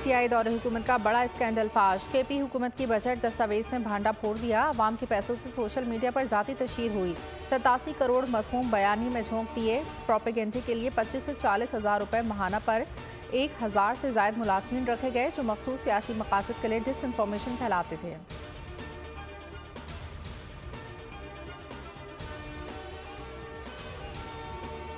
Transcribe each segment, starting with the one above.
PTI दौरे हुकूमत का बड़ा स्कैंडल फाश। KP हुकूमत की बजट दस्तावेज ने भांडा फोड़ दिया। अवाम के पैसों से सोशल मीडिया पर जाती तशहीर हुई। 87 करोड़ मफहूम बयानी में झोंक दिए। प्रोपेगेंडे के लिए 25 से 40 हज़ार रुपए माहाना पर 1000 से ज्यादा मुलाजमीन रखे गए जो मखसूस सियासी मकासद के लिए डिसइंफॉर्मेशन फैलाते थे।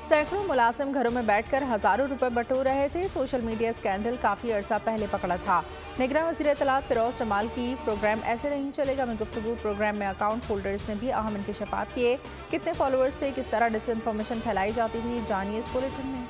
सैकड़ों मुलाजिम घरों में बैठकर हजारों रुपए बटोर रहे थे। सोशल मीडिया स्कैंडल काफी अरसा पहले पकड़ा था। निगरान वज़ीर इत्तलात फिरोज जमाल की प्रोग्राम ऐसे नहीं चलेगा में गुफ्तगू प्रोग्राम में अकाउंट होल्डर्स ने भी अहम इंकशाफात किए। कितने फॉलोअर्स थे, किस तरह डिसइंफॉर्मेशन फैलाई जाती थी, जानिए इस बुलेटिन में।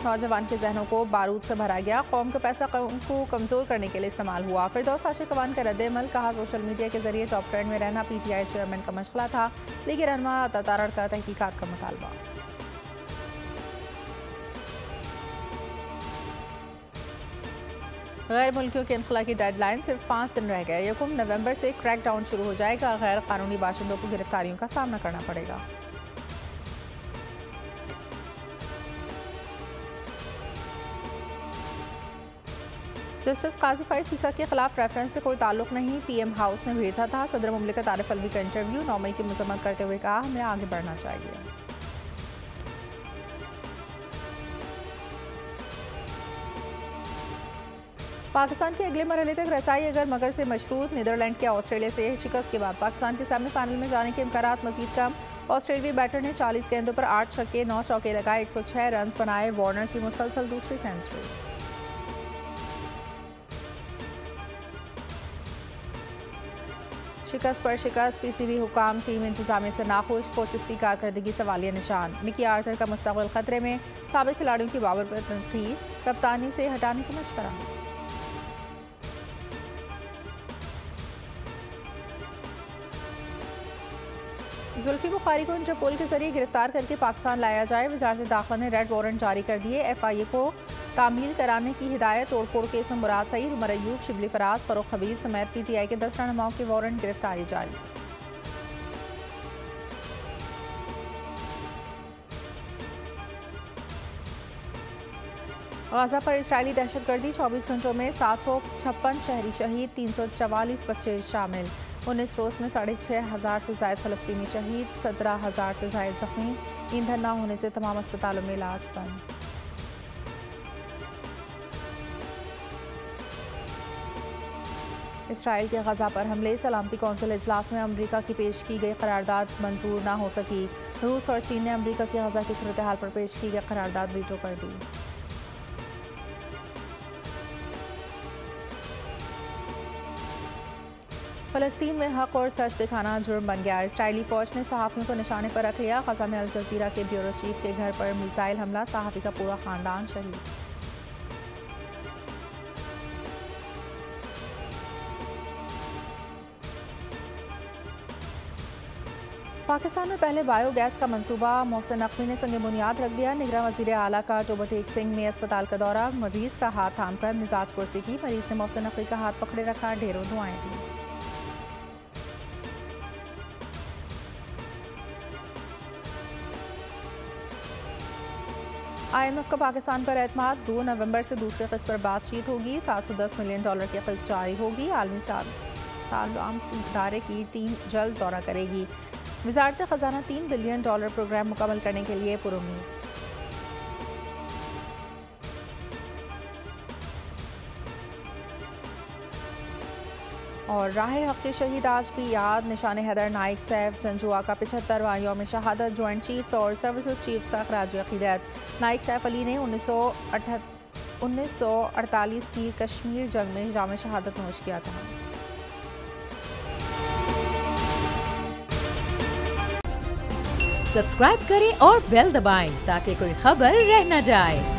नौजवान के जहनों को बारूद से भरा गया। कौम का पैसा को कमजोर करने के लिए इस्तेमाल हुआ। फिरदौस आशिक अवान का रद्द-ए-अमल, कहा सोशल मीडिया के जरिए टॉप ट्रेंड में रहना PTI चेयरमैन का मशगला था। लेकिन रहनुमा अता तारड़ का तहकीकात का मुतालबा। गैर मुल्कियों के इनखला की डेडलाइन सिर्फ 5 दिन रह गए। 1 नवंबर से क्रैकडाउन शुरू हो जाएगा। गैर कानूनी बाशिंदों को गिरफ्तारियों का सामना करना पड़ेगा। जस्टिस काजी फाइज सीसा के खिलाफ रेफरेंस से कोई ताल्लुक नहीं, PM हाउस ने भेजा था। सदर मुमलिकत आरिफ अलवी का इंटरव्यू। 9 मई की मजम्मत करते हुए कहा हमें आगे बढ़ना चाहिए। पाकिस्तान के अगले मरहले तक रसाई अगर मगर से मशरूत। नीदरलैंड के ऑस्ट्रेलिया से शिकस्त के बाद पाकिस्तान के सामने फाइनल में जाने के इम्कानात मजीद कम। ऑस्ट्रेलियाई बैटर ने 40 गेंदों पर 8 छक्के 9 चौके लगाए, 106 रन बनाए। वार्नर की मुसलसल दूसरी सेंचुरी। शिकस्त पर शिकस्त, PCB हुकाम टीम इंतजामिया से नाखुश। कोचेस की कारकर्दगी सवालिया निशान। मिकी आर्थर का मुस्तकबिल खतरे में। साबिक खिलाड़ियों की बाबर पर तनकीद, कप्तानी से हटाने का मशवरा। जुल्फी बुखारी को इंटरपोल के जरिए गिरफ्तार करके पाकिस्तान लाया जाए। वजारत दाखिला ने रेड वारंट जारी कर दिए। FIA को तामील कराने की हिदायत। तोड़फोड़ केस में मुराद सईद, उमर अयूब, शिबली फराज, फरूख हबीब समेत PTI के 10 रहनुमाओं के वारंट गिरफ्तारी जारी। गाजा पर इसराइली दहशतगर्दी, 24 घंटों में 756 शहरी शहीद, 344 बच्चे शामिल। 19 रोज में 6500 से ज्यादा फलस्तीनी शहीद, 17,000 से ज्यादा जख्मी। ईंधन न होने से तमाम अस्पतालों में इलाज बंद। इसराइल के गजा पर हमले, सलामती कौंसिल इजलास में अमरीका की पेश की गई करारदाद मंजूर न हो सकी। रूस और चीन ने अमरीका की गजा की सूरत हाल पर पेश की गई करारदाद वीटो कर दी। फलस्तीन में हक और सच दिखाना जुर्म बन गया। इसराइली फौज ने सहाफ़ियों को निशाने पर रख लिया। गजा में अल जज़ीरा के ब्यूरो चीफ के घर पर मिसाइल हमला, सहाफ़ी का पूरा खानदान शहीद। पाकिस्तान में पहले बायोगैस का मंसूबा, मोहसिन नकवी ने संगे बुनियाद रख दिया। निगरान वज़ीर आला का टोबटेक सिंह में अस्पताल का दौरा, मरीज का हाथ थामकर मिजाज पुरसी की। मरीज ने मोहसिन नकवी का हाथ पकड़े रखा, ढेरों दुआएं दी। IMF का पाकिस्तान पर एतमाद, 2 नवंबर से दूसरे किस्त पर बातचीत होगी। $710 मिलियन की किस्त जारी होगी। आलमी सालाम इदारे की टीम जल्द दौरा करेगी। वजारत खजाना $3 बिलियन प्रोग्राम मुकम्मल करने के लिए पुरुम्मीद। और राह हक के शहीद आज भी याद, निशान हैदर, नाइक सैफ जंजुआ का 75वां यौम शहादत। जॉइंट चीफ्स और सर्विसेज चीफ्स का खराज अकीदत। नाइक सैफ अली ने 1948 की कश्मीर जंग में जाम शहादत नोश किया था। सब्सक्राइब करें और बेल दबाएं ताकि कोई खबर रह न जाए।